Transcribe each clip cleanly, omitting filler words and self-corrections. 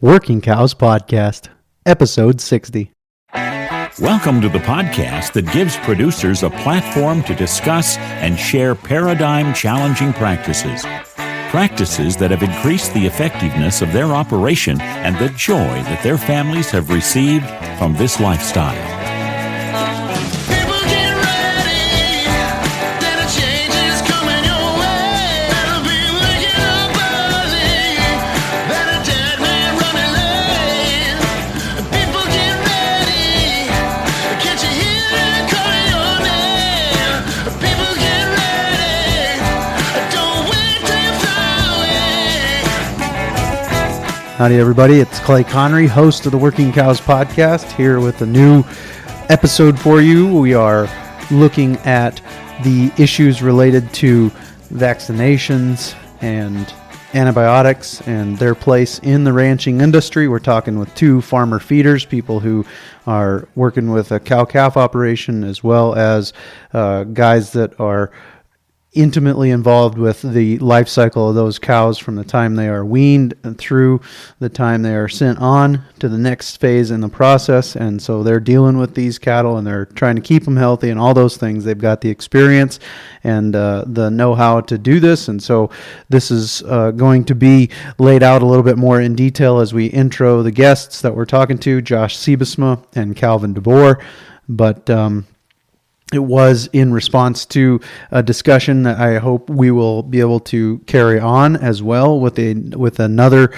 Working Cows Podcast, Episode 60. Welcome to the podcast that gives producers a platform to discuss and share paradigm-challenging practices. Practices that have increased the effectiveness of their operation and the joy that their families have received from this lifestyle. Howdy everybody, it's Clay Connery, host of the Working Cows Podcast, here with a new episode for you. We are looking at the issues related to vaccinations and antibiotics and their place in the ranching industry. We're talking with two farmer feeders, people who are working with a cow-calf operation, as well as guys that are intimately involved with the life cycle of those cows from the time they are weaned and through the time they are sent on to the next phase in the process. And so they're dealing with these cattle and they're trying to keep them healthy and all those things. They've got the experience and the know-how to do this. And so this is going to be laid out a little bit more in detail as we intro the guests that we're talking to, Josh Sybesma and Calvin DeBoer. But it was in response to a discussion that I hope we will be able to carry on as well with another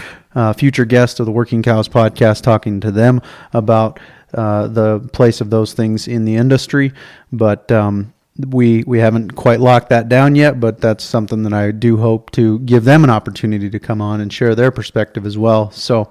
future guest of the Working Cows Podcast, talking to them about the place of those things in the industry. But we haven't quite locked that down yet, but that's something that I do hope to give them an opportunity to come on and share their perspective as well. So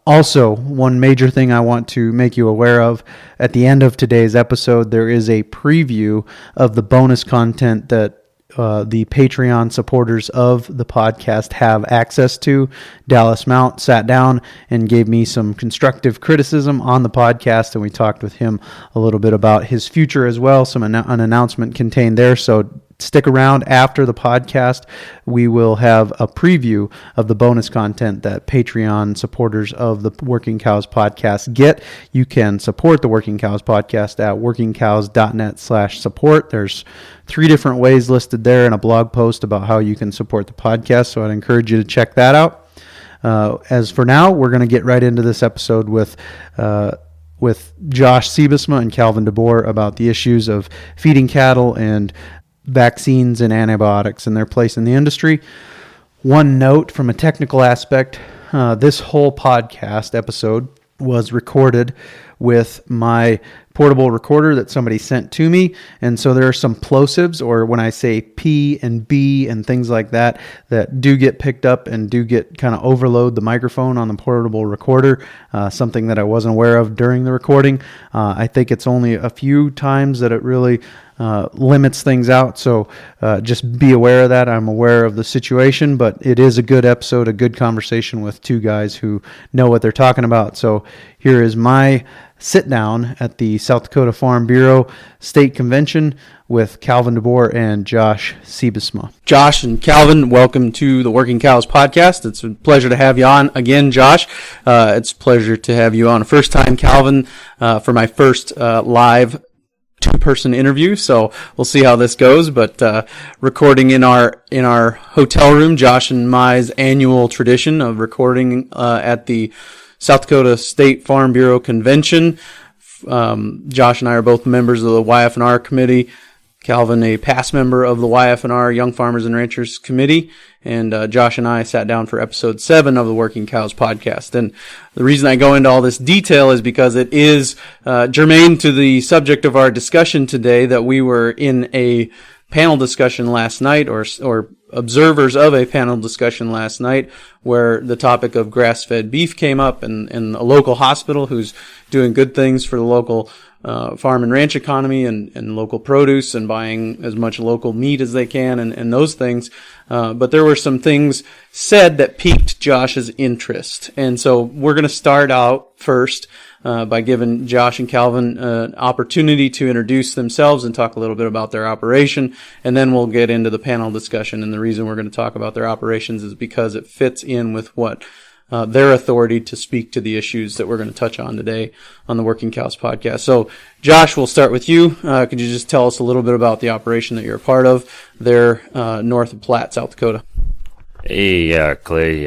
also, one major thing I want to make you aware of, at the end of today's episode, there is a preview of the bonus content that the Patreon supporters of the podcast have access to. Dallas Mount sat down and gave me some constructive criticism on the podcast, and we talked with him a little bit about his future as well. An announcement contained there, so stick around after the podcast. We will have a preview of the bonus content that Patreon supporters of the Working Cows Podcast get. You can support the Working Cows Podcast at workingcows.net/support. There's 3 different ways listed there in a blog post about how you can support the podcast, so I'd encourage you to check that out. As for now, we're going to get right into this episode with Josh Sybesma and Calvin DeBoer about the issues of feeding cattle and vaccines and antibiotics and their place in the industry. One note from a technical aspect, this whole podcast episode was recorded with my portable recorder that somebody sent to me, and so there are some plosives, or when I say P and B and things like that, that do get picked up and do get kind of overload the microphone on the portable recorder, something that I wasn't aware of during the recording. I think it's only a few times that it really limits things out, so just be aware of that. I'm aware of the situation, but it is a good episode, a good conversation with two guys who know what they're talking about. So here is my sit down at the South Dakota Farm Bureau State Convention with Calvin DeBoer and Josh Sybesma. Josh and Calvin, welcome to the Working Cows Podcast. It's a pleasure to have you on again, Josh. It's a pleasure to have you on a first time, Calvin, for my first live 2-person interview, so we'll see how this goes. But recording in our hotel room, Josh and my's annual tradition of recording at the South Dakota State Farm Bureau Convention. Josh and I are both members of the YF&R committee. Calvin, a past member of the YF&R Young Farmers and Ranchers Committee, and Josh and I sat down for episode 7 of the Working Cows Podcast. And the reason I go into all this detail is because it is germane to the subject of our discussion today, that we were in a panel discussion last night, or observers of a panel discussion last night, where the topic of grass-fed beef came up, and a local hospital who's doing good things for the local farm and ranch economy and local produce and buying as much local meat as they can and those things. But there were some things said that piqued Josh's interest. And so we're going to start out first by giving Josh and Calvin an opportunity to introduce themselves and talk a little bit about their operation, and then we'll get into the panel discussion. And the reason we're going to talk about their operations is because it fits in with what their authority to speak to the issues that we're going to touch on today on the Working Cows podcast. So, Josh, we'll start with you. Could you just tell us a little bit about the operation that you're a part of there north of Platte, South Dakota? Hey, Clay.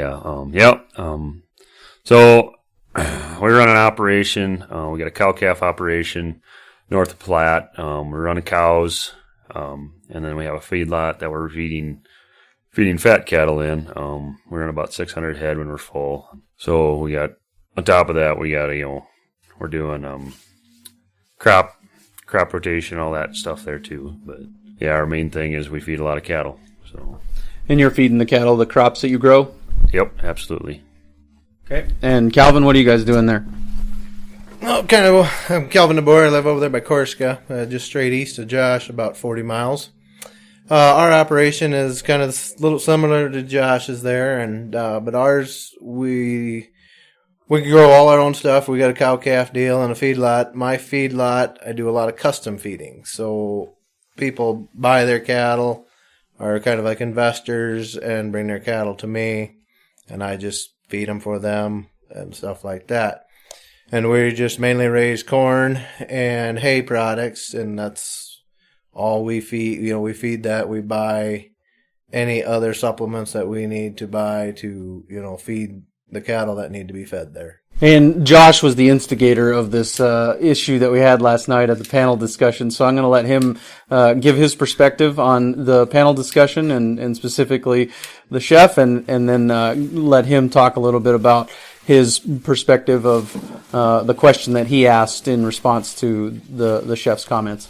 So we run an operation. We got a cow-calf operation north of Platte. We're running cows, and then we have a feedlot that we're feeding fat cattle in. We run about 600 head when we're full. So we got, on top of that, we got, we're doing crop rotation, all that stuff there too. But yeah, our main thing is we feed a lot of cattle. So. And you're feeding the cattle the crops that you grow? Yep, absolutely. Okay. And Calvin, what are you guys doing there? Well, I'm Calvin DeBoer. I live over there by Korska, just straight east of Josh, about 40 miles. Our operation is kind of a little similar to Josh's there, and but ours, we grow all our own stuff. We got a cow-calf deal and a feedlot. My feedlot, I do a lot of custom feeding. So people buy their cattle, are kind of like investors, and bring their cattle to me, and I just feed them for them and stuff like that. And we just mainly raise corn and hay products, and that's all we feed. We feed that. We buy any other supplements that we need to buy to, feed the cattle that need to be fed there. And Josh was the instigator of this issue that we had last night at the panel discussion. So I'm going to let him give his perspective on the panel discussion and specifically the chef, and then let him talk a little bit about his perspective of the question that he asked in response to the chef's comments.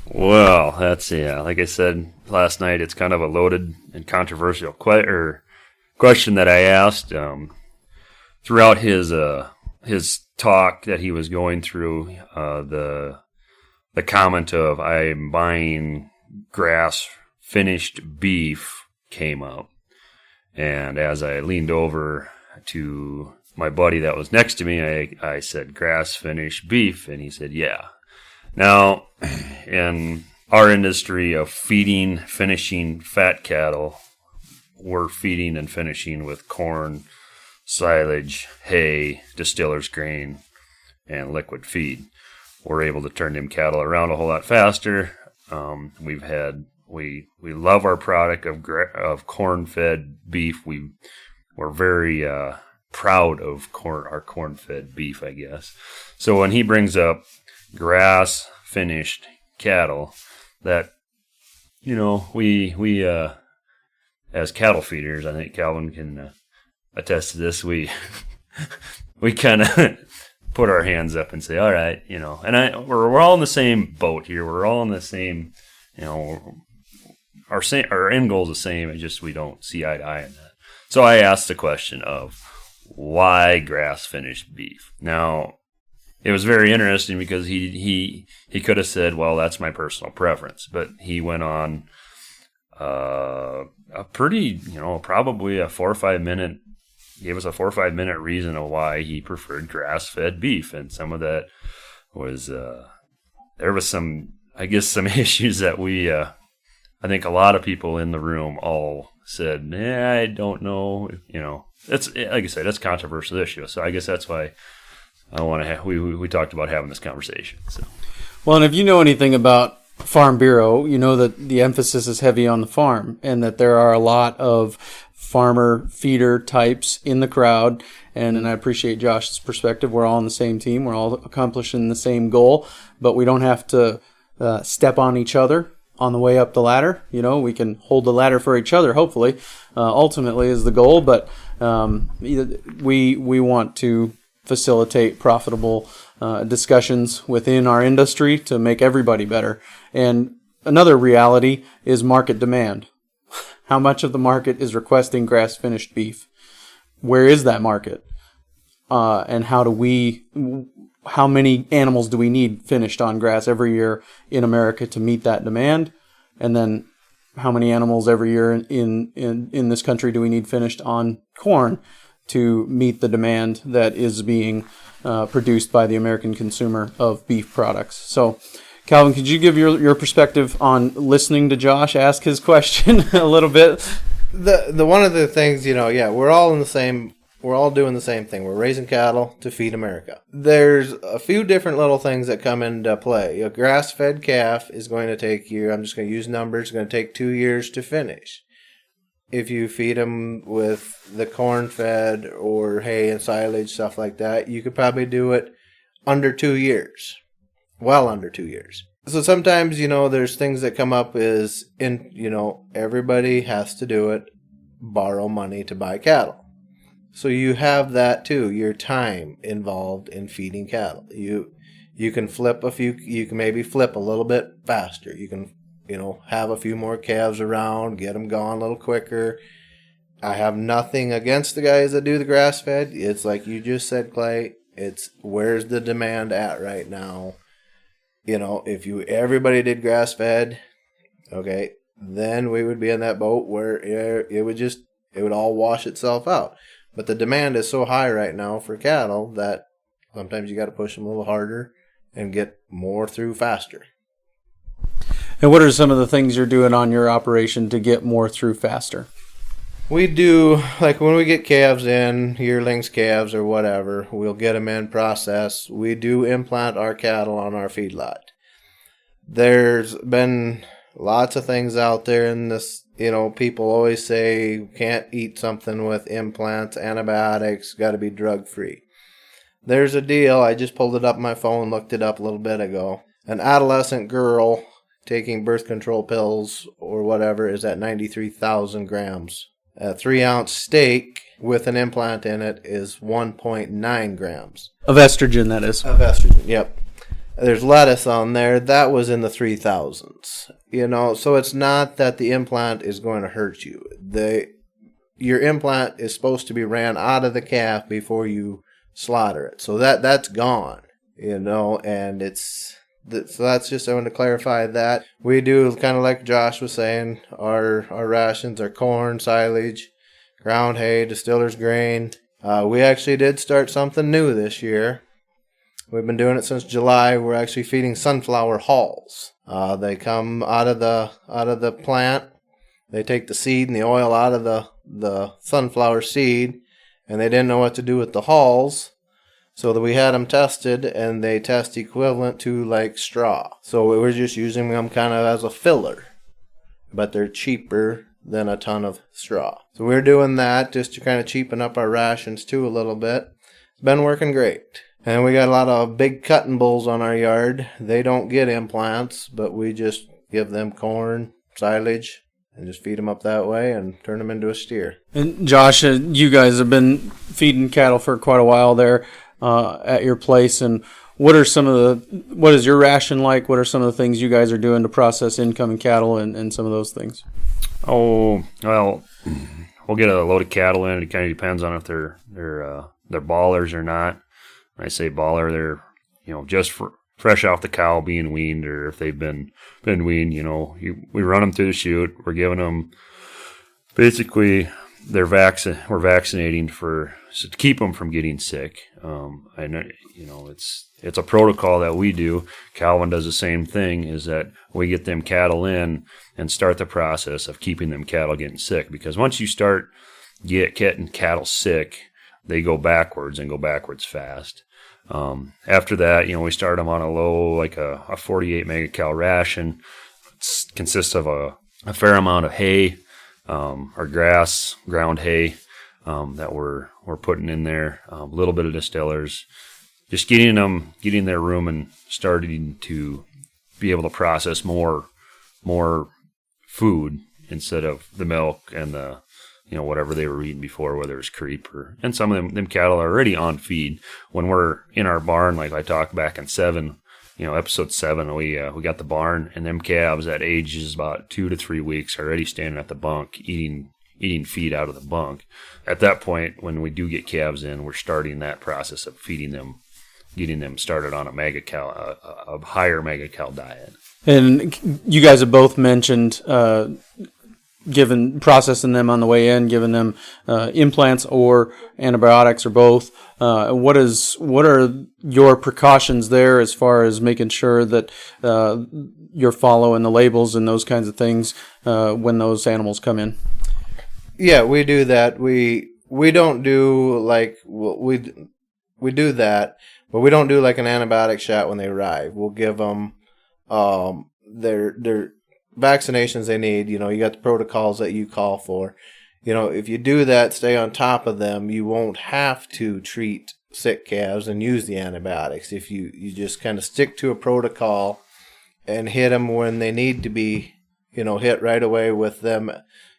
Well, that's, like I said last night, it's kind of a loaded and controversial question that I asked. Throughout his talk that he was going through, the comment of "I'm buying grass finished beef" came up, and as I leaned over to my buddy that was next to me, I said grass finished beef, and he said, "Yeah." Now, in our industry of finishing fat cattle, we're feeding and finishing with corn, silage, hay, distiller's grain, and liquid feed. We're able to turn them cattle around a whole lot faster. We love our product of corn-fed beef. We're very proud of our corn-fed beef, I guess. So when he brings up grass-finished cattle, that we as cattle feeders, I think Calvin can attest to this. We kind of put our hands up and say, all right, and we're all in the same boat here. We're all in the same, our end goal is the same. It's just we don't see eye to eye on that. So I asked the question of why grass finished beef. Now, it was very interesting because he could have said, well, that's my personal preference, but he went on a pretty, probably a 4 or 5 minute. Gave us a 4 or 5 minute reason of why he preferred grass-fed beef, and some of that was there was some issues that I think a lot of people in the room all said, I don't know, it's like I said, it's a controversial issue, so I guess that's why I want to we talked about having this conversation. So, well, and if you know anything about Farm Bureau, you know that the emphasis is heavy on the farm, and that there are a lot of farmer feeder types in the crowd, and I appreciate Josh's perspective. We're all on the same team. We're all accomplishing the same goal, but we don't have to step on each other on the way up the ladder. We can hold the ladder for each other, hopefully, ultimately is the goal, but we want to facilitate profitable discussions within our industry to make everybody better. And another reality is market demand. How much of the market is requesting grass-finished beef? Where is that market? And how many animals do we need finished on grass every year in America to meet that demand? And then how many animals every year in this country do we need finished on corn to meet the demand that is being produced by the American consumer of beef products? So, Calvin, could you give your perspective on listening to Josh ask his question a little bit? The one of the things, we're all in the same We're all doing the same thing. We're raising cattle to feed America. There's a few different little things that come into play. A grass-fed calf is going to take you, I'm just going to use numbers, it's going to take 2 years to finish. If you feed them with the corn-fed or hay and silage, stuff like that, you could probably do it under 2 years. Well under 2 years. So sometimes, there's things that come up everybody has to do it, borrow money to buy cattle. So you have that too, your time involved in feeding cattle. You can you can maybe flip a little bit faster. You can, have a few more calves around, get them gone a little quicker. I have nothing against the guys that do the grass fed. It's like you just said, Clay, it's where's the demand at right now? If everybody did grass fed, okay, then we would be in that boat where it would all wash itself out. But the demand is so high right now for cattle that sometimes you got to push them a little harder and get more through faster. And what are some of the things you're doing on your operation to get more through faster? We do, like when we get calves in, yearlings, calves, or whatever, we'll get them in, process. We do implant our cattle on our feedlot. There's been lots of things out there in this. People always say you can't eat something with implants, antibiotics, got to be drug-free. There's a deal. I just pulled it up on my phone, looked it up a little bit ago. An adolescent girl taking birth control pills or whatever is at 93,000 grams. A 3-ounce steak with an implant in it is 1.9 grams. Of estrogen, that is. Of estrogen, yep. There's lettuce on there. That was in the 3,000s. So it's not that the implant is going to hurt you. Your implant is supposed to be ran out of the calf before you slaughter it. So that's gone, and so that's just, I want to clarify that. We do, kind of like Josh was saying, our rations are corn, silage, ground hay, distiller's grain. We actually did start something new this year. We've been doing it since July. We're actually feeding sunflower hulls. They come out of the plant. They take the seed and the oil out of the sunflower seed, and they didn't know what to do with the hulls. So that we had them tested, and they test equivalent to like straw. So we were just using them kind of as a filler, but they're cheaper than a ton of straw. So we're doing that just to kind of cheapen up our rations too a little bit. It's been working great. And we got a lot of big cutting bulls on our yard. They don't get implants, but we just give them corn, silage, and just feed them up that way and turn them into a steer. And Josh, you guys have been feeding cattle for quite a while there at your place. And what is your ration like? What are some of the things you guys are doing to process incoming cattle and some of those things? Oh, well, we'll get a load of cattle in. It kind of depends on if they're ballers or not. When I say baller, they're just fresh off the cow being weaned, or if they've been weaned. We run them through the chute. We're giving them basically we're vaccinating to keep them from getting sick. I know it's a protocol that we do. Calvin does the same thing. Is that we get them cattle in and start the process of keeping them cattle getting sick, because once you start getting cattle sick, they go backwards and go backwards fast. After that, we start them on a low, like a 48 megacal ration. It consists of a fair amount of hay, or grass, ground hay, that we're putting in there. A little bit of distillers, just getting their room and starting to be able to process more food instead of the milk and the whatever they were eating before, whether it was creep and some of them cattle are already on feed. When we're in our barn, like I talked back in episode 7, we got the barn, and them calves at ages about 2 to 3 weeks are already standing at the bunk eating feed out of the bunk. At that point, when we do get calves in, we're starting that process of feeding them, getting them started on a higher megacal diet. And you guys have both mentioned processing them on the way in, giving them implants or antibiotics or both. What are your precautions there as far as making sure that you're following the labels and those kinds of things when those animals come in? Yeah, we do that. We we don't do like we do that, but we don't do like an antibiotic shot when they arrive. We'll give them their vaccinations they need. You know, you got the protocols that you call for. You know, if you do that, stay on top of them, you won't have to treat sick calves and use the antibiotics. If you just kind of stick to a protocol and hit them when they need to be, you know, hit right away with them,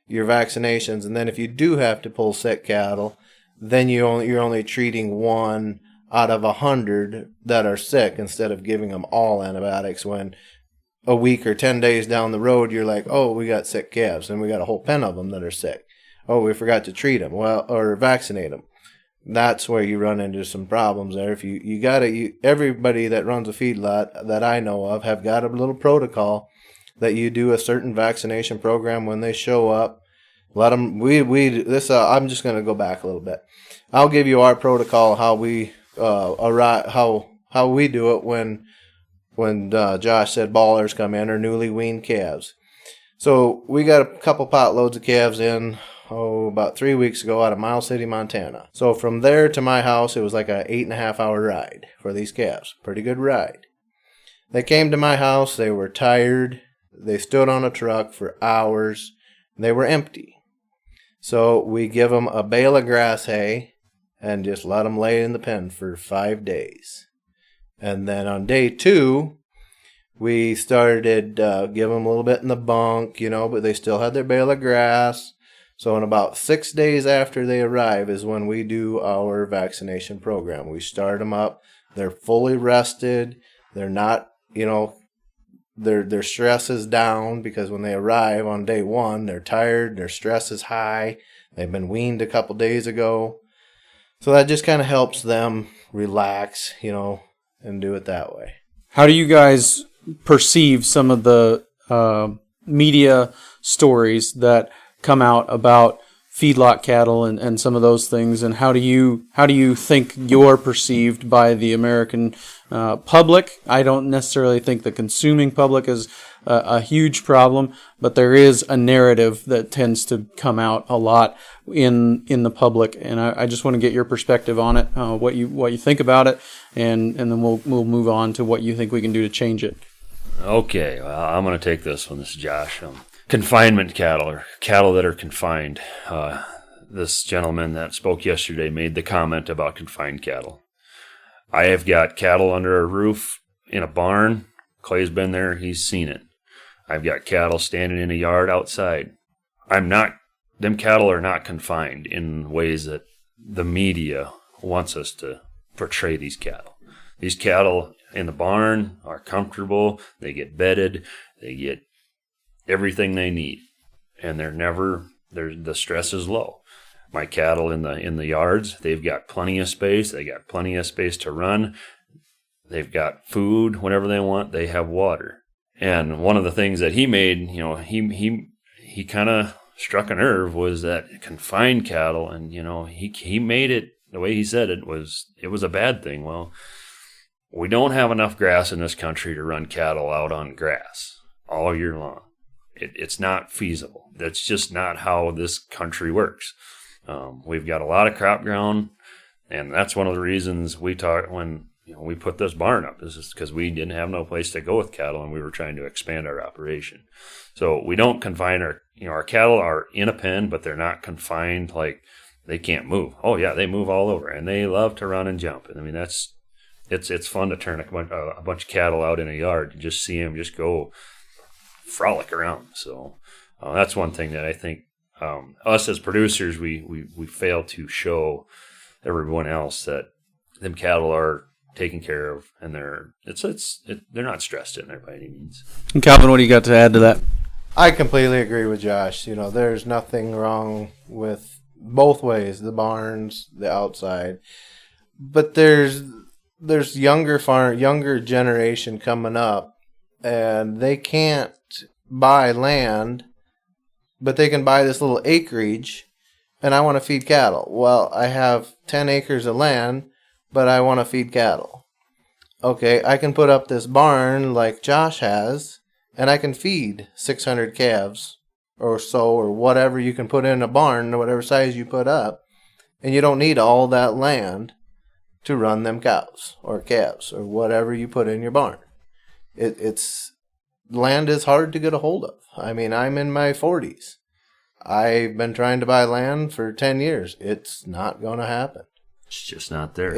your vaccinations. And then if you do have to pull sick cattle, then you're only treating 1 out of 100 that are sick instead of giving them all antibiotics when a week or 10 days down the road, you're like, oh, we got sick calves and we got a whole pen of them that are sick. Oh, we forgot to treat them, or vaccinate them. That's where you run into some problems there. If everybody that runs a feedlot that I know of have got a little protocol that you do a certain vaccination program when they show up. Let them. I'm just going to go back a little bit. I'll give you our protocol how we how we do it when Josh said ballers come in or newly weaned calves. So we got a couple pot loads of calves in. About 3 weeks ago out of Miles City, Montana. So from there to my house, it was like a 8.5 hour ride for these calves. Pretty good ride. They came to my house. They were tired. They stood on a truck for hours. They were empty. So we give them a bale of grass hay and just let them lay in the pen for 5 days. And then on day 2, we started give them a little bit in the bunk, you know, but they still had their bale of grass. So in about 6 days after they arrive is when we do our vaccination program. We start them up. They're fully rested. They're not, you know, their stress is down because when they arrive on day 1, they're tired. Their stress is high. They've been weaned a couple days ago. So that just kind of helps them relax, you know, and do it that way. How do you guys perceive some of the media stories that come out about feedlot cattle and some of those things, and how do you think you're perceived by the American public? I don't necessarily think the consuming public is a huge problem, but there is a narrative that tends to come out a lot in the public, and I just want to get your perspective on it, what you think about it, and then we'll move on to what you think we can do to change it. Okay, well, I'm going to take this one. This is Josh. Confinement cattle, or cattle that are confined. This gentleman that spoke yesterday made the comment about confined cattle. I have got cattle under a roof in a barn. Clay's been there. He's seen it. I've got cattle standing in a yard outside. Them cattle are not confined in ways that the media wants us to portray these cattle. These cattle in the barn are comfortable. They get bedded. They get everything they need, and the stress is low. My cattle in the yards, they've got plenty of space. They got plenty of space to run. They've got food whenever they want. They have water. And one of the things that he made, you know, he kind of struck a nerve was that confined cattle, and you know, he made it the way he said it was a bad thing. Well, we don't have enough grass in this country to run cattle out on grass all year long. It's not feasible. That's just not how this country works. We've got a lot of crop ground, and that's one of the reasons we talk when we put this barn up, is just because we didn't have no place to go with cattle, and we were trying to expand our operation. So we don't confine our cattle are in a pen, but they're not confined, like they can't move. Oh yeah, they move all over, and they love to run and jump. And I mean, it's fun to turn a bunch of cattle out in a yard and just see them just go frolic around. So that's one thing that I think us as producers we fail to show everyone else, that them cattle are taken care of, and they're not stressed in there by any means. And Calvin, what do you got to add to that? I completely agree with Josh. You know, there's nothing wrong with both ways, the barns, the outside, but there's younger generation coming up, and they can't buy land, but they can buy this little acreage, and I want to feed cattle. Well, I have 10 acres of land, but I want to feed cattle. Okay, I can put up this barn like Josh has, and I can feed 600 calves or so, or whatever you can put in a barn, or whatever size you put up, And you don't need all that land to run them cows or calves or whatever you put in your barn. It's land is hard to get a hold of. I mean, I'm in my 40s. I've been trying to buy land for 10 years. It's not going to happen. It's just not there.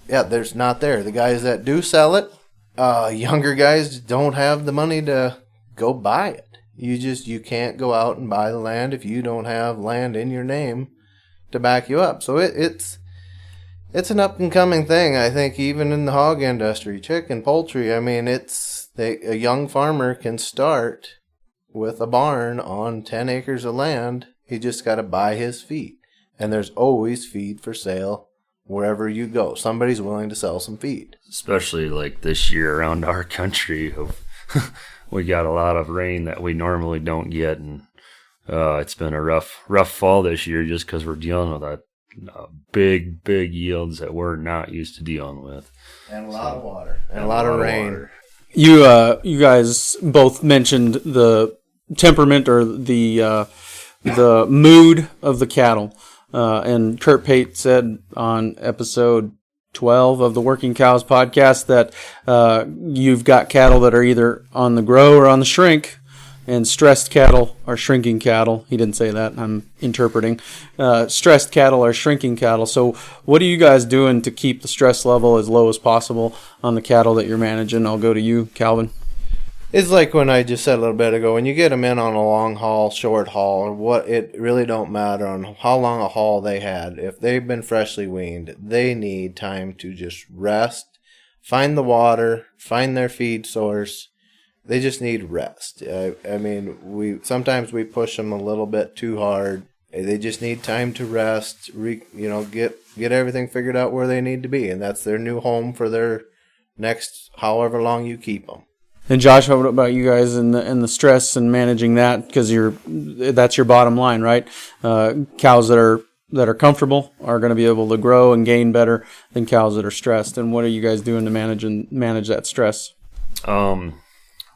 There's not there. The guys that do sell it, younger guys don't have the money to go buy it. You can't go out and buy the land if you don't have land in your name to back you up. So it's an up and coming thing. I think even in the hog industry, chicken, poultry. I mean, a young farmer can start with a barn on 10 acres of land. He just got to buy his feed, and there's always feed for sale wherever you go. Somebody's willing to sell some feed. Especially like this year around our country, we got a lot of rain that we normally don't get, and it's been a rough fall this year just because we're dealing with that big yields that we're not used to dealing with, and a lot of water and a lot of rain. You guys both mentioned the temperament or the mood of the cattle, and Kurt Pate said on episode 12 of the Working Cows podcast that you've got cattle that are either on the grow or on the shrink, and stressed cattle are shrinking cattle. He didn't say that. I'm interpreting. Stressed cattle are shrinking cattle. So what are you guys doing to keep the stress level as low as possible on the cattle that you're managing? I'll go to you, Calvin. It's like when I just said a little bit ago, when you get them in on a long haul, short haul, or what, it really don't matter on how long a haul they had. If they've been freshly weaned, they need time to just rest, find the water, find their feed source. They just need rest. I mean, sometimes we push them a little bit too hard. They just need time to rest, get everything figured out where they need to be, and that's their new home for their next however long you keep them. And Josh, what about you guys and the stress and managing that? Because that's your bottom line, right? Cows that are comfortable are going to be able to grow and gain better than cows that are stressed. And what are you guys doing to manage that stress?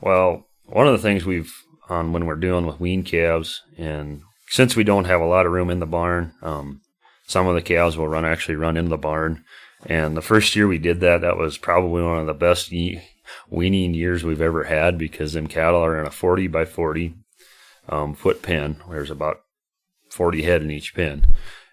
Well, one of the things when we're dealing with wean calves, and since we don't have a lot of room in the barn, some of the calves will actually run into the barn. And the first year we did that was probably one of the best weaning years we've ever had, because them cattle are in a 40 by 40 foot pen. There's about 40 head in each pen.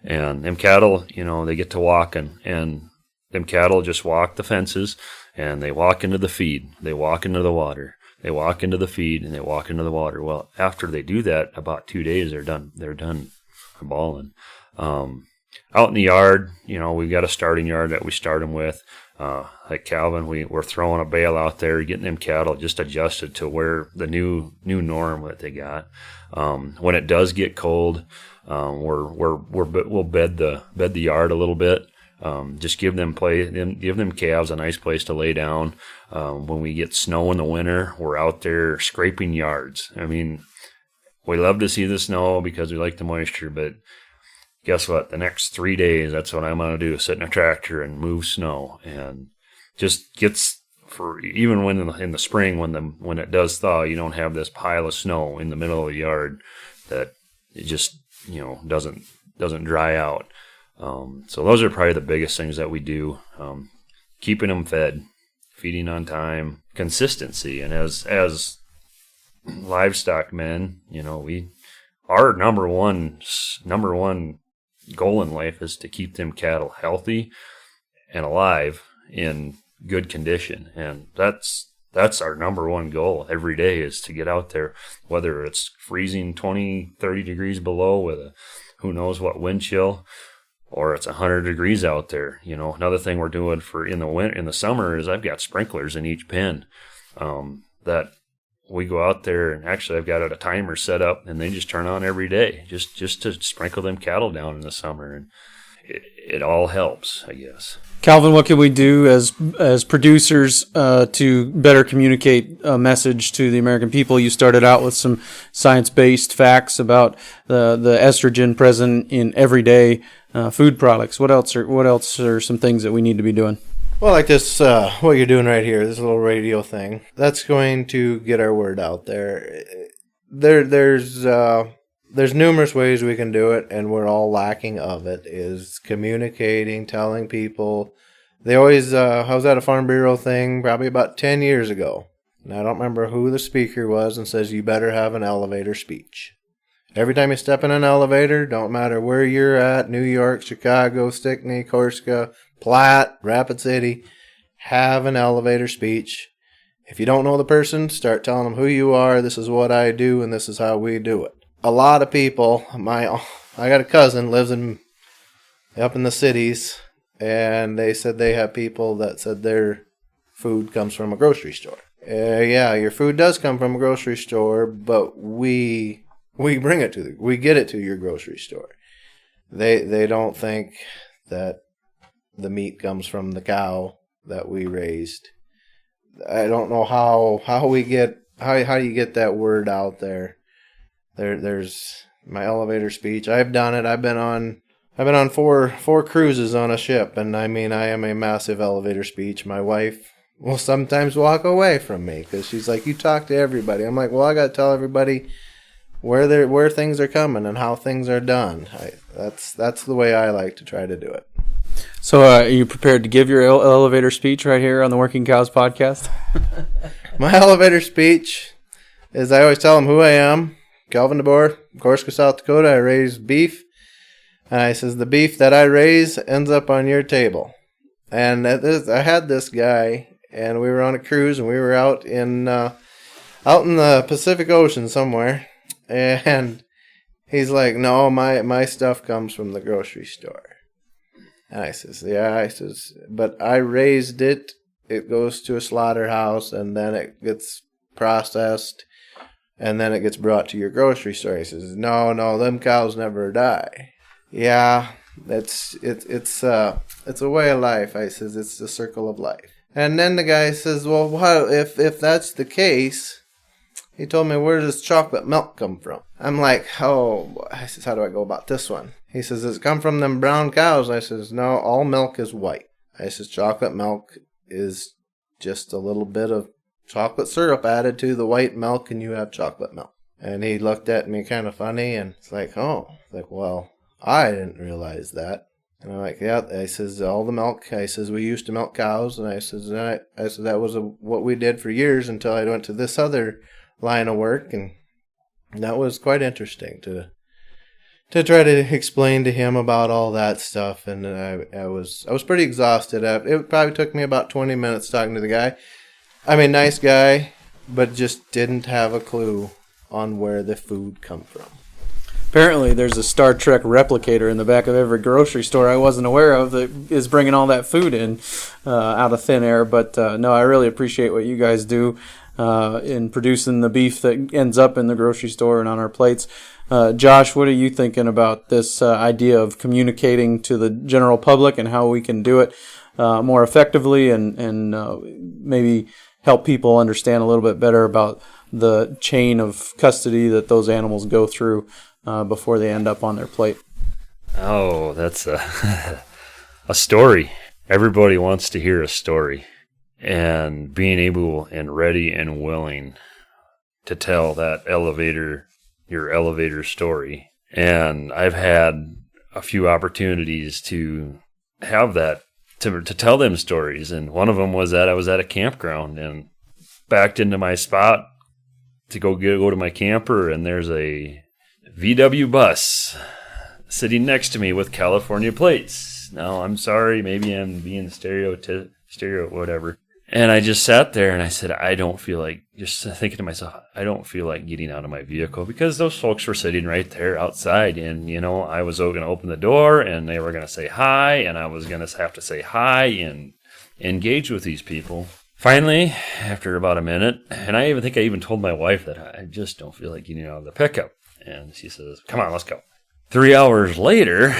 And them cattle, they get to walk, and them cattle just walk the fences, and they walk into the feed. They walk into the water. They walk into the feed, and they walk into the water. Well, after they do that, about 2 days, they're done. They're done balling. Out in the yard, we've got a starting yard that we start them with. Like Calvin, we're throwing a bale out there, getting them cattle just adjusted to where the new norm that they got. When it does get cold, we'll bed the yard a little bit. Just give them calves a nice place to lay down. When we get snow in the winter, we're out there scraping yards. I mean, we love to see the snow because we like the moisture, but guess what? The next 3 days, that's what I'm going to do, sit in a tractor and move snow. And just gets, for even when in the spring, when it does thaw, you don't have this pile of snow in the middle of the yard that it just, doesn't dry out. So those are probably the biggest things that we do. Keeping them fed, feeding on time, consistency. And as livestock men, our number one goal in life is to keep them cattle healthy and alive in good condition. And that's our number one goal every day, is to get out there, whether it's freezing 20, 30 degrees below with a who knows what wind chill, or it's 100 degrees out there. Another thing we're doing in the summer is I've got sprinklers in each pen that we go out there, and actually I've got a timer set up, and they just turn on every day just to sprinkle them cattle down in the summer, and it all helps, I guess. Calvin, what can we do as producers to better communicate a message to the American people? You started out with some science-based facts about the estrogen present in everyday food products. What else are some things that we need to be doing? Well, like this, what you're doing right here, this little radio thing, that's going to get our word out there. There's there's numerous ways we can do it, and we're all lacking of it, is communicating, telling people. They always, I was at a Farm Bureau thing probably about 10 years ago, and I don't remember who the speaker was, and says you better have an elevator speech. Every time you step in an elevator, don't matter where you're at, New York, Chicago, Stickney, Corsica, Platte, Rapid City, have an elevator speech. If you don't know the person, start telling them who you are, this is what I do, and this is how we do it. A lot of people, I got a cousin lives up in the cities, and they said they have people that said their food comes from a grocery store. Yeah, your food does come from a grocery store, but we bring it we get it to your grocery store. They don't think that the meat comes from the cow that we raised. I don't know how you get that word out there. There's my elevator speech. I've done it. I've been on four cruises on a ship, and I mean, I am a massive elevator speech. My wife will sometimes walk away from me because she's like, "You talk to everybody." I'm like, "Well, I got to tell everybody where things are coming and how things are done." That's the way I like to try to do it. So, are you prepared to give your elevator speech right here on the Working Cows podcast? My elevator speech is I always tell them who I am. Calvin DeBoer, Corsica, South Dakota. I raise beef. And I says, the beef that I raise ends up on your table. And I had this guy, and we were on a cruise, and we were out in the Pacific Ocean somewhere. And he's like, "No, my stuff comes from the grocery store." And I says, "Yeah," I says, "but I raised it. It goes to a slaughterhouse, and then it gets processed, and then it gets brought to your grocery store." He says, No, them cows never die." Yeah, it's a way of life. I says, it's the circle of life. And then the guy says, "Well, what if that's the case?" He told me, "Where does chocolate milk come from?" I'm like, "Oh," I says, "how do I go about this one?" He says, "Does it come from them brown cows?" I says, "No, all milk is white." I says, "Chocolate milk is just a little bit of chocolate syrup added to the white milk, and you have chocolate milk." And he looked at me kind of funny, and it's like, "Oh," like, "Well, I didn't realize that." And I'm like, "Yeah." I says, "All the milk." I says, "We used to milk cows," and I says, "That was what we did for years until I went to this other line of work," and that was quite interesting to try to explain to him about all that stuff. And I was pretty exhausted. It probably took me about 20 minutes talking to the guy. I mean, nice guy, but just didn't have a clue on where the food come from. Apparently, there's a Star Trek replicator in the back of every grocery store I wasn't aware of that is bringing all that food in out of thin air. But no, I really appreciate what you guys do in producing the beef that ends up in the grocery store and on our plates. Josh, what are you thinking about this idea of communicating to the general public and how we can do it more effectively and maybe help people understand a little bit better about the chain of custody that those animals go through before they end up on their plate? Oh, that's a story. Everybody wants to hear a story. And being able and ready and willing to tell that your elevator story. And I've had a few opportunities to have that, to tell them stories. And one of them was that I was at a campground and backed into my spot to go to my camper, and there's a VW bus sitting next to me with California plates. Now, I'm sorry, maybe I'm being stereo whatever. And I just sat there and I said, I don't feel like, just thinking to myself, I don't feel like getting out of my vehicle, because those folks were sitting right there outside. And, I was going to open the door and they were going to say hi, and I was going to have to say hi and engage with these people. Finally, after about a minute, and I even told my wife that I just don't feel like getting out of the pickup. And she says, "Come on, let's go." 3 hours later,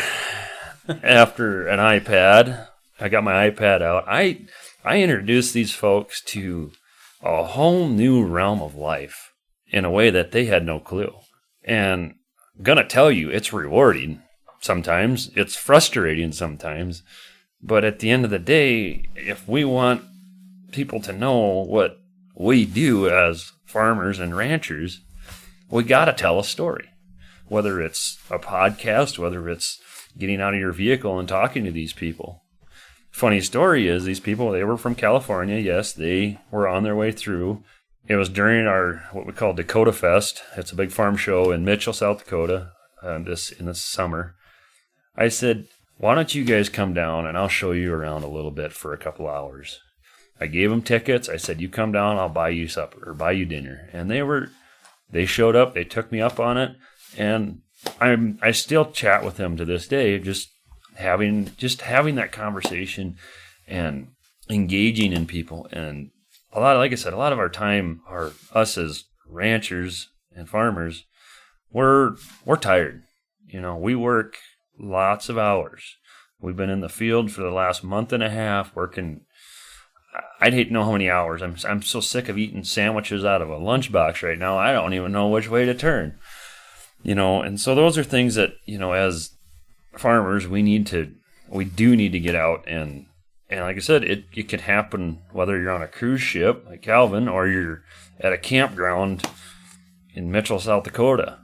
after an iPad, I got my iPad out. I introduced these folks to a whole new realm of life in a way that they had no clue. And I'm going to tell you, it's rewarding sometimes. It's frustrating sometimes. But at the end of the day, if we want people to know what we do as farmers and ranchers, we got to tell a story. whether it's a podcast, whether it's getting out of your vehicle and talking to these people. Funny story is these people, they were from California. Yes, they were on their way through. It was during our, what we call Dakota Fest. It's a big farm show in Mitchell, South Dakota, in this summer. I said, why don't you guys come down and I'll show you around a little bit for a couple hours. I gave them tickets. I said, you come down, I'll buy you supper or buy you dinner. And they showed up. They took me up on it. And I still chat with them to this day, just having that conversation and engaging in people. And like I said, a lot of our time, us as ranchers and farmers, we're tired. We work lots of hours. We've been in the field for the last month and a half working. I'd hate to know how many hours. I'm so sick of eating sandwiches out of a lunchbox right now. I don't even know which way to turn. And so those are things that, as farmers, we do need to get out and like I said, it can happen whether you're on a cruise ship like Calvin or you're at a campground in Mitchell, South Dakota.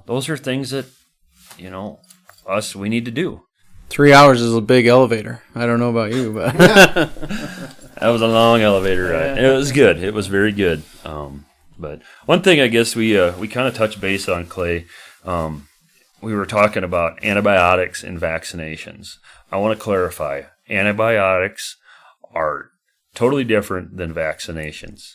Those are things that, we need to do. 3 hours is a big elevator. I don't know about you, but that was a long elevator ride. It was good. It was very good. But one thing I guess we kind of touched base on, Clay, we were talking about antibiotics and vaccinations. I want to clarify. Antibiotics are totally different than vaccinations.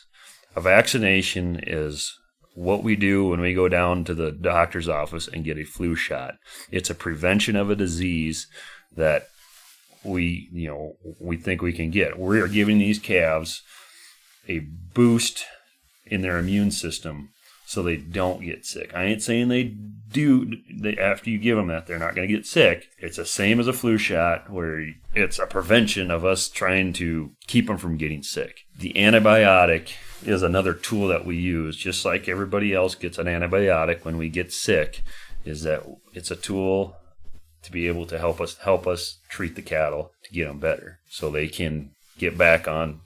A vaccination is what we do when we go down to the doctor's office and get a flu shot. It's a prevention of a disease that we think we can get. We are giving these calves a boost in their immune system so they don't get sick. I ain't saying after you give them that, they're not going to get sick. It's the same as a flu shot where it's a prevention of us trying to keep them from getting sick. The antibiotic is another tool that we use, just like everybody else gets an antibiotic when we get sick, is that it's a tool to be able to help us treat the cattle to get them better so they can get back on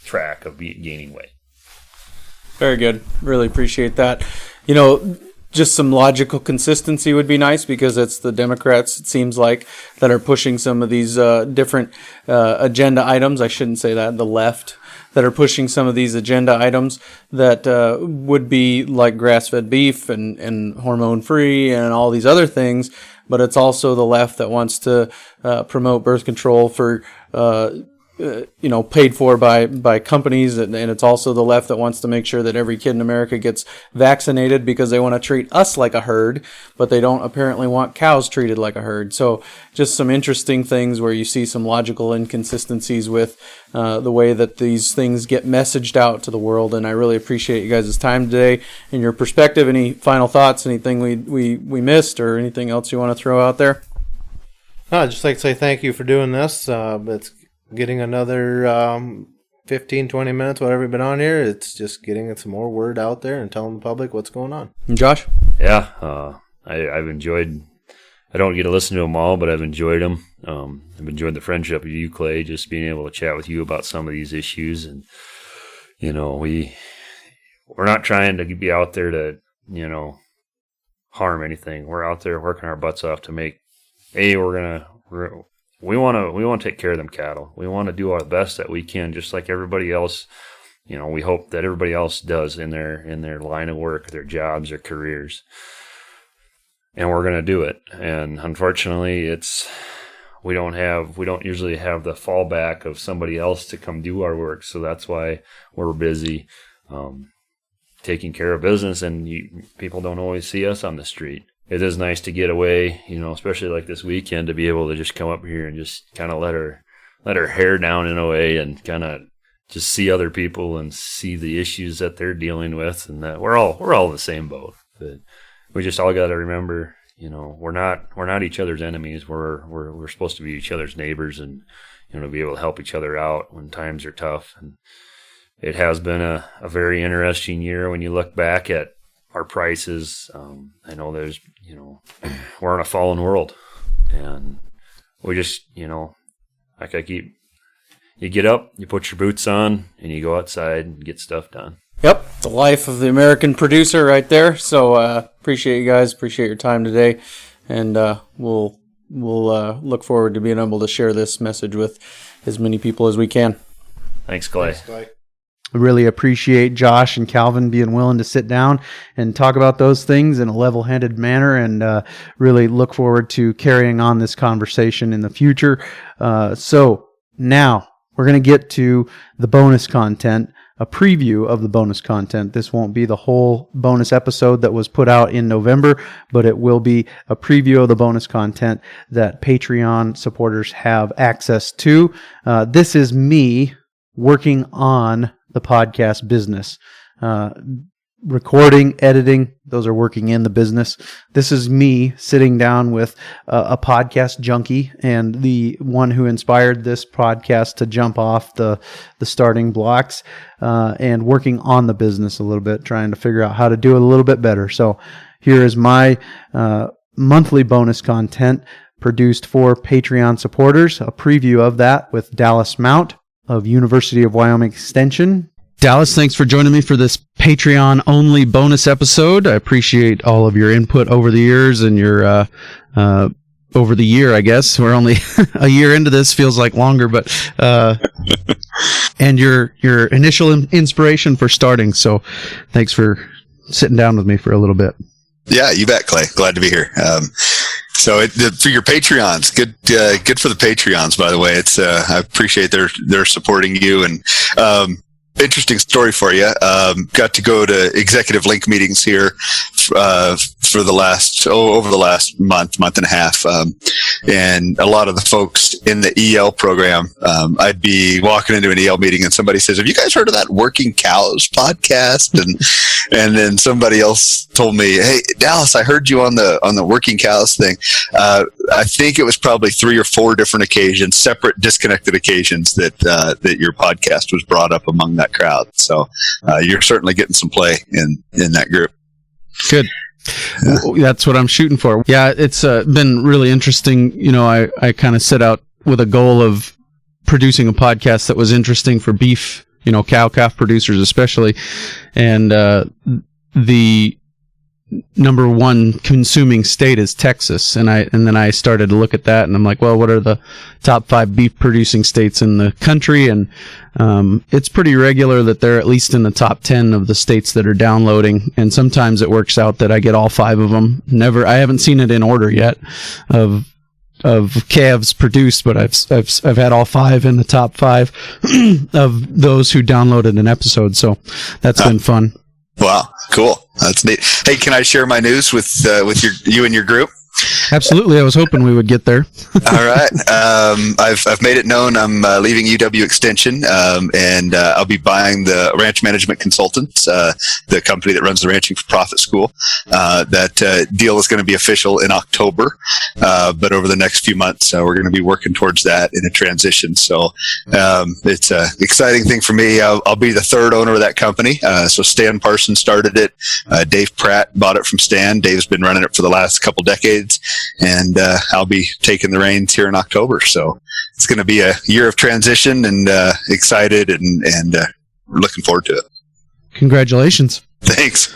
track of gaining weight. Very good. Really appreciate that. Just some logical consistency would be nice because it's the Democrats, it seems like, that are pushing some of these different agenda items. I shouldn't say that, the left, that are pushing some of these agenda items that would be like grass-fed beef and hormone-free and all these other things. But it's also the left that wants to promote birth control for paid for by companies, and it's also the left that wants to make sure that every kid in America gets vaccinated because they want to treat us like a herd, but they don't apparently want cows treated like a herd. So just some interesting things where you see some logical inconsistencies with the way that these things get messaged out to the world, and I really appreciate you guys' time today and your perspective. Any final thoughts, anything we missed, or anything else you want to throw out there? I'd just like to say thank you for doing this. It's getting another 15, 20 minutes, whatever you've been on here. It's just getting some more word out there and telling the public what's going on. And Josh? Yeah, I've enjoyed, I don't get to listen to them all, but I've enjoyed them. I've enjoyed the friendship with you, Clay, just being able to chat with you about some of these issues. And, we're not trying to be out there to, harm anything. We're out there working our butts off to make, we want to take care of them cattle. We want to do our best that we can, just like everybody else. We hope that everybody else does in their line of work, their jobs, their careers. And we're going to do it. And unfortunately, we don't usually have the fallback of somebody else to come do our work. So that's why we're busy taking care of business, and people don't always see us on the street. It is nice to get away, especially like this weekend, to be able to just come up here and just kind of let our hair down in a way and kind of just see other people and see the issues that they're dealing with, and that we're all in the same boat. But we just all got to remember, we're not each other's enemies. We're supposed to be each other's neighbors, and be able to help each other out when times are tough. And it has been a very interesting year when you look back at our prices. I know there's, we're in a fallen world, and we just, you get up, you put your boots on, and you go outside and get stuff done. Yep, the life of the American producer right there. So appreciate you guys. Appreciate your time today, and we'll look forward to being able to share this message with as many people as we can. Thanks, Clay. I really appreciate Josh and Calvin being willing to sit down and talk about those things in a level-headed manner, and really look forward to carrying on this conversation in the future. So now we're going to get to the bonus content, a preview of the bonus content. This won't be the whole bonus episode that was put out in November, but it will be a preview of the bonus content that Patreon supporters have access to. This is me working on the podcast business. Recording, editing, those are working in the business. This is me sitting down with a podcast junkie and the one who inspired this podcast to jump off the starting blocks, and working on the business a little bit, trying to figure out how to do it a little bit better. So here is my monthly bonus content produced for Patreon supporters, a preview of that with Dallas Mount of University of Wyoming Extension. Dallas, thanks for joining me for this Patreon-only bonus episode. I appreciate all of your input over the years and your over the year, I guess. We're only a year into this, feels like longer, but and your initial inspiration for starting. So thanks for sitting down with me for a little bit. Yeah, you bet, Clay. Glad to be here. So for your Patreons, good for the Patreons, by the way. It's I appreciate they're supporting you, and interesting story for you. Got to go to executive link meetings here for the last over the last month and a half, and a lot of the folks in the EL program. I'd be walking into an EL meeting and somebody says, "Have you guys heard of that Working Cows podcast?" And then somebody else told me, "Hey, Dallas, I heard you on the Working Cows thing." I think it was probably 3 or 4 different occasions, separate, disconnected occasions that your podcast was brought up among that crowd. So you're certainly getting some play in that group. Good. That's what I'm shooting for. Yeah, it's been really interesting. You know, I kind of set out with a goal of producing a podcast that was interesting for beef, cow-calf producers especially. And the number one consuming state is Texas. And then I started to look at that, and I'm like, well, what are the top 5 beef producing states in the country? And it's pretty regular that they're at least in the top 10 of the states that are downloading. And sometimes it works out that I get all 5 of them. I haven't seen it in order yet of calves produced, but I've had all 5 in the top 5 of those who downloaded an episode. So that's been fun. Wow, cool. That's neat. Hey, can I share my news with you and your group? Absolutely. I was hoping we would get there. All right. I've made it known I'm leaving UW Extension, and I'll be buying the Ranch Management Consultants, the company that runs the Ranching for Profit School. That deal is going to be official in October, but over the next few months, we're going to be working towards that in a transition. So it's an exciting thing for me. I'll be the 3rd owner of that company. So Stan Parsons started it. Dave Pratt bought it from Stan. Dave's been running it for the last couple decades. And I'll be taking the reins here in October. So it's going to be a year of transition, and excited and looking forward to it. Congratulations. Thanks.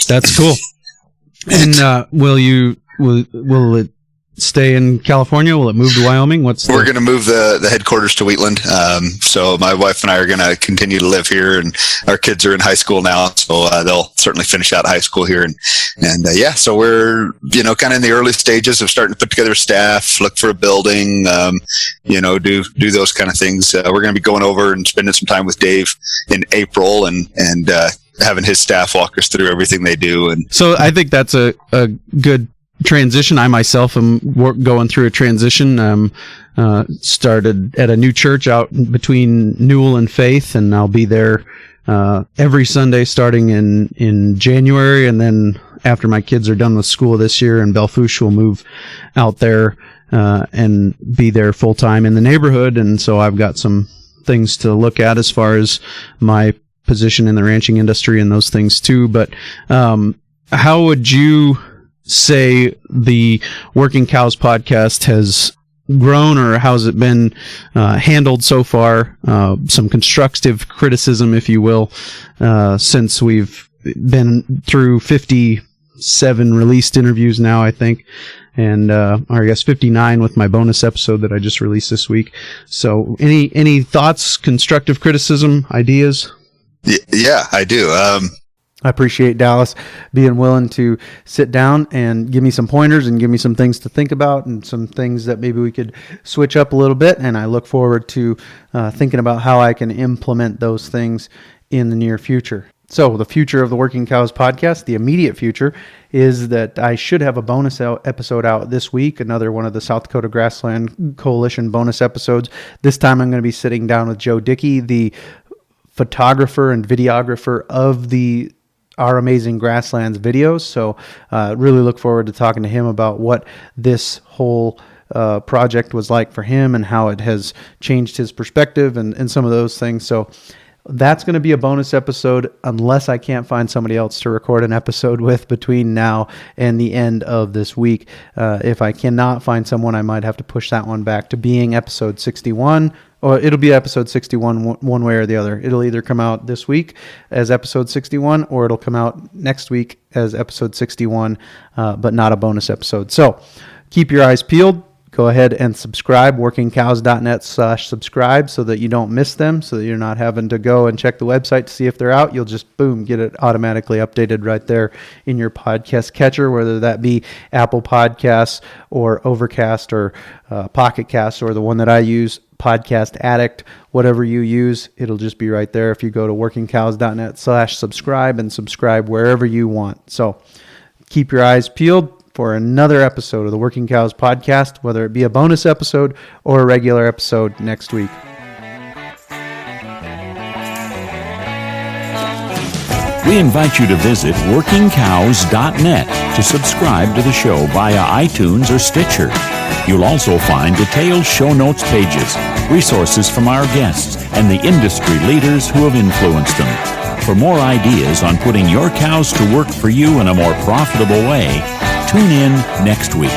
That's cool. And will it stay in California? Will it move to Wyoming? We're going to move the headquarters to Wheatland. So my wife and I are going to continue to live here, and our kids are in high school now, so they'll certainly finish out high school here. And yeah, so we're kind of in the early stages of starting to put together staff, look for a building, do those kind of things. We're going to be going over and spending some time with Dave in April, and having his staff walk us through everything they do. And so I think that's a good transition. I myself am going through a transition. Started at a new church out between Newell and Faith, and I'll be there every Sunday starting in January, and then after my kids are done with school this year, and Belfouche will move out there and be there full time in the neighborhood. And so I've got some things to look at as far as my position in the ranching industry and those things too. But how would you say the Working Cows podcast has grown, or how's it been handled so far? Some constructive criticism, if you will, since we've been through 57 released interviews now, I think. And or I guess 59 with my bonus episode that I just released this week. So any thoughts, constructive criticism, ideas? Yeah, I do. I appreciate Dallas being willing to sit down and give me some pointers and give me some things to think about and some things that maybe we could switch up a little bit. And I look forward to thinking about how I can implement those things in the near future. So the future of the Working Cows podcast, the immediate future, is that I should have a bonus episode out this week, another one of the South Dakota Grassland Coalition bonus episodes. This time I'm going to be sitting down with Joe Dickey, the photographer and videographer of the Our Amazing Grasslands videos. So really look forward to talking to him about what this whole project was like for him and how it has changed his perspective and some of those things. So that's going to be a bonus episode unless I can't find somebody else to record an episode with between now and the end of this week. If I cannot find someone, I might have to push that one back to being episode 61, or it'll be episode 61 one way or the other. It'll either come out this week as episode 61 or it'll come out next week as episode 61, but not a bonus episode. So keep your eyes peeled. Go ahead and subscribe, workingcows.net/subscribe, so that you don't miss them, so that you're not having to go and check the website to see if they're out. You'll just, boom, get it automatically updated right there in your podcast catcher, whether that be Apple Podcasts or Overcast or Pocket Cast, or the one that I use, Podcast Addict. Whatever you use, it'll just be right there if you go to workingcows.net/subscribe and subscribe wherever you want. So keep your eyes peeled for another episode of the Working Cows podcast, whether it be a bonus episode or a regular episode next week. We invite you to visit workingcows.net to subscribe to the show via iTunes or Stitcher. You'll also find detailed show notes pages, resources from our guests, and the industry leaders who have influenced them. For more ideas on putting your cows to work for you in a more profitable way, tune in next week.